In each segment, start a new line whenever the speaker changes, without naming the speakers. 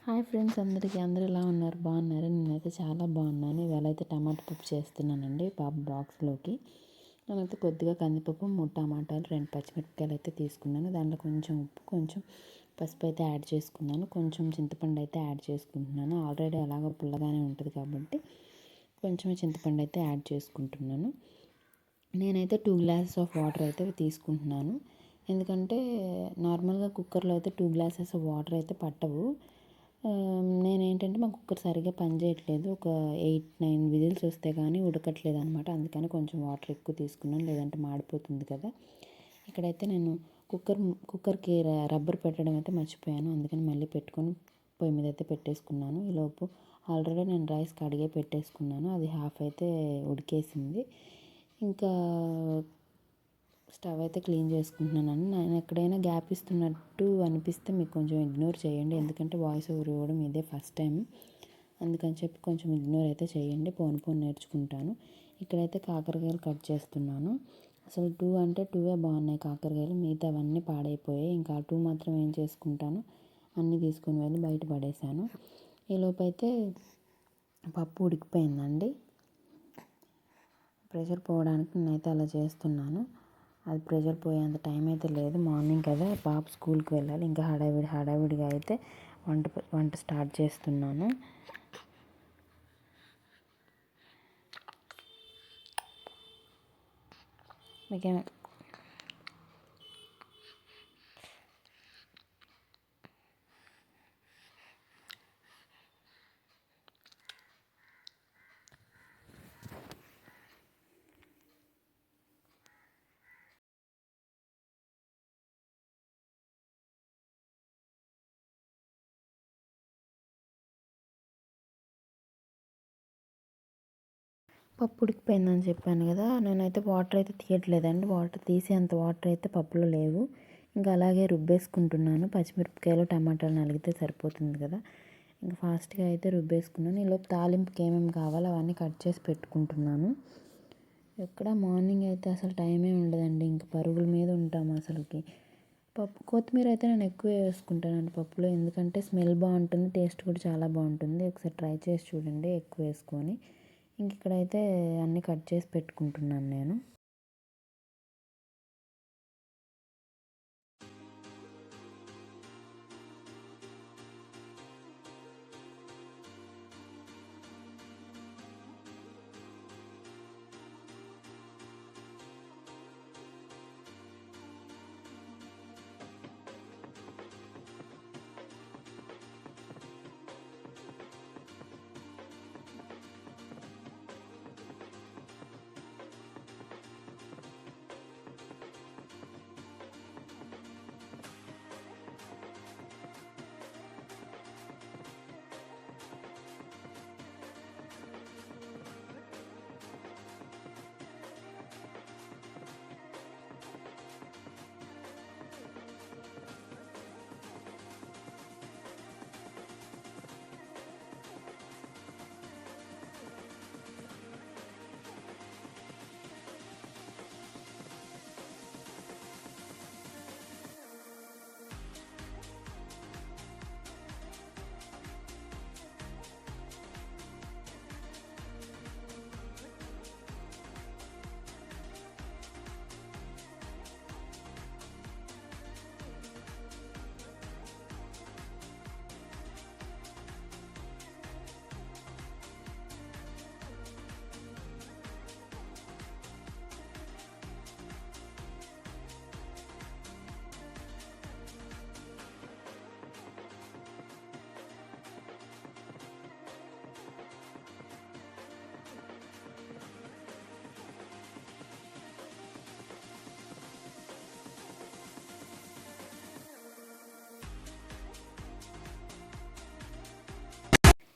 Hi friends, అందరూ ఎలా ఉన్నారు? బాగున్నారా? నేనైతే చాలా బాగున్నాను. ఇవాళ అయితే టమాటా పప్పు చేస్తున్నానండి పాప బాక్స్లోకి. నేనైతే కొద్దిగా కందిపప్పు, 3 టమాటాలు, 2 పచ్చిమిరపకాయలు అయితే తీసుకున్నాను. దాంట్లో కొంచెం ఉప్పు, కొంచెం పసుపు అయితే యాడ్ చేసుకున్నాను. కొంచెం చింతపండు అయితే యాడ్ చేసుకుంటున్నాను. ఆల్రెడీ అలాగ పుల్లగానే ఉంటుంది కాబట్టి కొంచెం చింతపండు అయితే యాడ్ చేసుకుంటున్నాను. నేనైతే 2 గ్లాసెస్ ఆఫ్ వాటర్ అయితే తీసుకుంటున్నాను. ఎందుకంటే నార్మల్గా కుక్కర్లో అయితే 2 గ్లాసెస్ ఆఫ్ వాటర్ అయితే పట్టవు. నేనేంటంటే మా కుక్కర్ సరిగ్గా పనిచేయట్లేదు. ఒక 8-9 విజిల్స్ వస్తే కానీ ఉడకట్లేదు అనమాట. అందుకని కొంచెం వాటర్ ఎక్కువ తీసుకున్నాను, లేదంటే మాడిపోతుంది కదా. ఇక్కడైతే నేను కుక్కర్కి రబ్బర్ పెట్టడం అయితే మర్చిపోయాను. అందుకని మళ్ళీ పెట్టుకొని పొయ్యి మీద అయితే పెట్టేసుకున్నాను. ఈలోపు ఆల్రెడీ నేను రైస్ కడిగే పెట్టేసుకున్నాను. అది హాఫ్ అయితే ఉడికేసింది. ఇంకా స్టవ్ అయితే క్లీన్ చేసుకుంటున్నాను. నేను ఎక్కడైనా గ్యాప్ ఇస్తున్నట్టు అనిపిస్తే మీకు కొంచెం ఇగ్నోర్ చేయండి. ఎందుకంటే వాయిస్ ఓవర్ ఇవ్వడం ఇదే ఫస్ట్ టైం. అందుకని చెప్పి కొంచెం ఇగ్నోర్ అయితే చేయండి. పోను నేర్చుకుంటాను. ఇక్కడైతే కాకరకాయలు కట్ చేస్తున్నాను. అసలు 2 అంటే 2 బాగున్నాయి కాకరకాయలు. మిగతా అవన్నీ పాడైపోయాయి. ఇంకా 2 మాత్రం ఏం చేసుకుంటాను, అన్నీ తీసుకొని వెళ్ళి బయట పడేసాను. ఈలోపైతే పప్పు ఉడికిపోయిందండి. ప్రెషర్ పోవడానికి నేనైతే అలా చేస్తున్నాను. అది ప్రెషర్ పోయేంత టైం అయితే లేదు. మార్నింగ్ కదా, పాప స్కూల్కి వెళ్ళాలి. ఇంకా హడావిడిగా అయితే వంట స్టార్ట్ చేస్తున్నాను. మీకేమో పప్పు ఉడికిపోయిందని చెప్పాను కదా. నేనైతే వాటర్ అయితే తీయట్లేదండి. వాటర్ తీసేంత వాటర్ అయితే పప్పులో లేవు. ఇంకా అలాగే రుబ్బేసుకుంటున్నాను. పచ్చిమిరపకాయలు, టమాటాలు నలిగితే సరిపోతుంది కదా. ఇంకా ఫాస్ట్గా అయితే రుబ్బేసుకున్నాను. ఈలోపు తాలింపుకి ఏమేమి కావాలో అవన్నీ కట్ చేసి పెట్టుకుంటున్నాను. ఎక్కడ మార్నింగ్ అయితే అసలు టైమే ఉండదండి. ఇంకా పరుగుల మీద ఉంటాము అసలుకి. కొత్తిమీర అయితే నేను ఎక్కువ వేసుకుంటానండి పప్పులో. ఎందుకంటే స్మెల్ బాగుంటుంది, టేస్ట్ కూడా చాలా బాగుంటుంది. ఒకసారి ట్రై చేసి చూడండి ఎక్కువ వేసుకొని. ఇంక ఇక్కడైతే అన్నీ కట్ చేసి పెట్టుకుంటున్నాను నేను.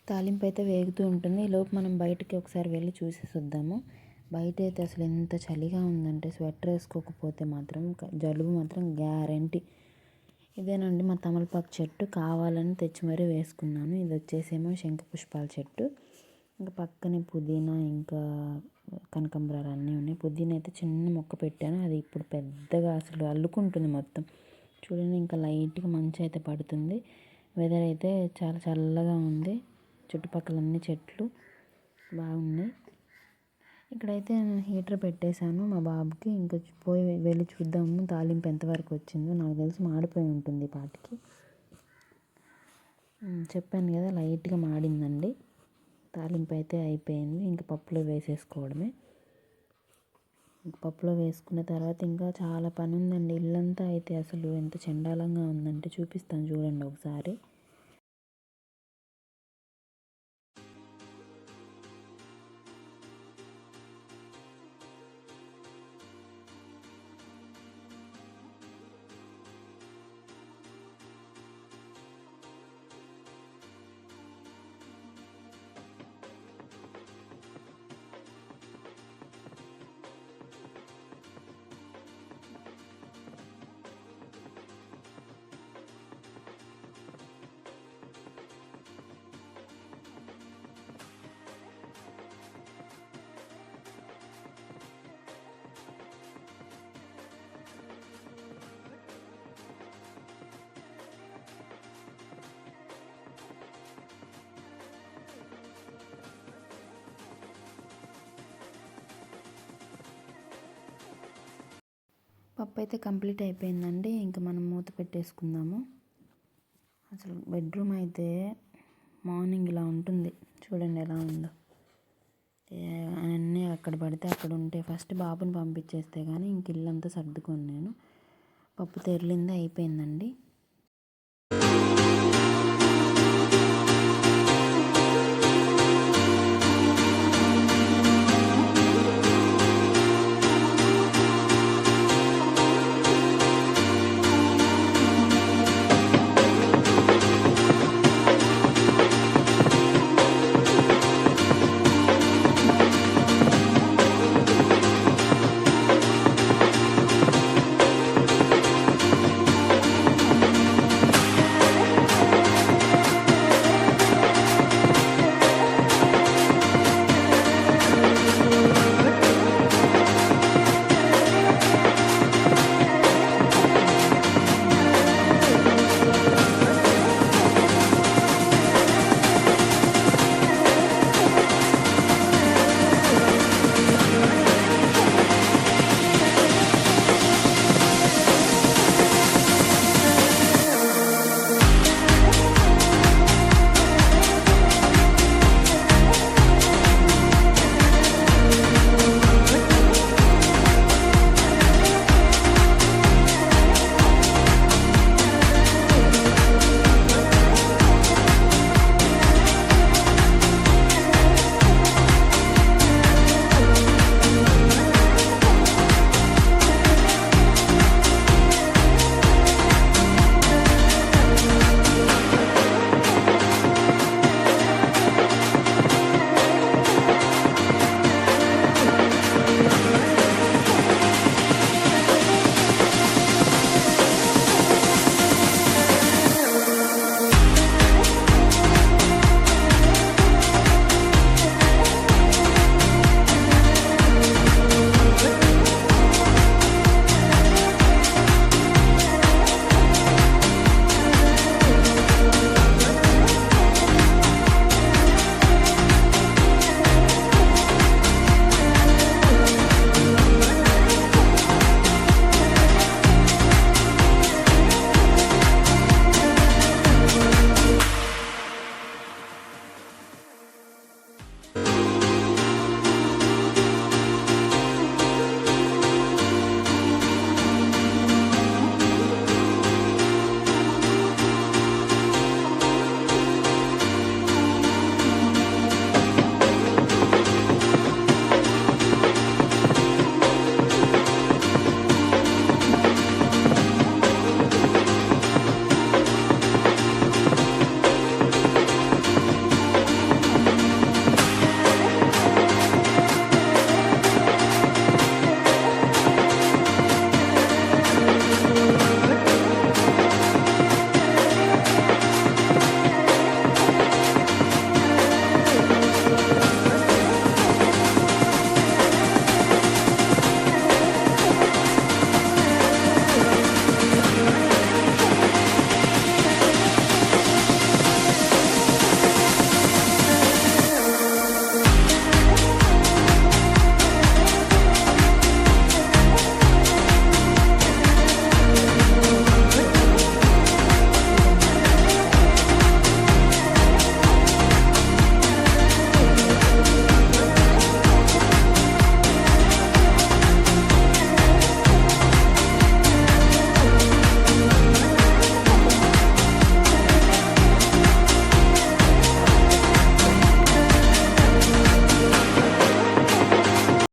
తాలింపు అయితే వేగుతూ ఉంటుంది. ఈలోపు మనం బయటికి ఒకసారి వెళ్ళి చూసేసి వద్దాము. బయట అయితే అసలు ఎంత చలిగా ఉందంటే స్వెటర్ వేసుకోకపోతే మాత్రం జలుబు మాత్రం గ్యారంటీ. ఇదేనండి మా తమలపాకు చెట్టు. కావాలని తెచ్చి మరీ వేసుకున్నాను. ఇది వచ్చేసేమో శంఖపుష్పాల చెట్టు. ఇంకా పక్కనే పుదీనా, ఇంకా కనకాంబరాలు అన్నీ ఉన్నాయి. పుదీనా అయితే చిన్న మొక్క పెట్టాను. అది ఇప్పుడు పెద్దగా అసలు అల్లుకుంటుంది మొత్తం. చూడండి, ఇంకా లైట్గా మంచు అయితే పడుతుంది. వెదర్ అయితే చాలా చల్లగా ఉంది. చుట్టుపక్కల అన్ని చెట్లు బాగున్నాయి. ఇక్కడైతే నేను హీటర్ పెట్టేశాను మా బాబుకి. ఇంకా పోయి వెళ్ళి చూద్దాము తాలింపు ఎంతవరకు వచ్చిందో. నాకు తెలిసి మాడిపోయి ఉంటుంది ఈ పాటికి. చెప్పాను కదా లైట్గా మాడిందండి. తాలింపు అయితే అయిపోయింది. ఇంకా పప్పులో వేసేసుకోవడమే. పప్పులో వేసుకున్న తర్వాత ఇంకా చాలా పని ఉందండి. ఇల్లంతా అయితే అసలు ఎంత చండాలంగా ఉందంటే చూపిస్తాను చూడండి ఒకసారి. పప్పు అయితే కంప్లీట్ అయిపోయిందండి. ఇంకా మనం మూత పెట్టేసుకుందాము. అసలు బెడ్రూమ్ అయితే మార్నింగ్ ఇలా ఉంటుంది చూడండి ఎలా ఉందో. అన్నీ అక్కడ పడితే అక్కడ ఉంటే ఫస్ట్ బాబుని పంపించేస్తే కానీ ఇంక ఇల్లంతా సర్దుకొని నేను పప్పు తెరలింది అయిపోయిందండి.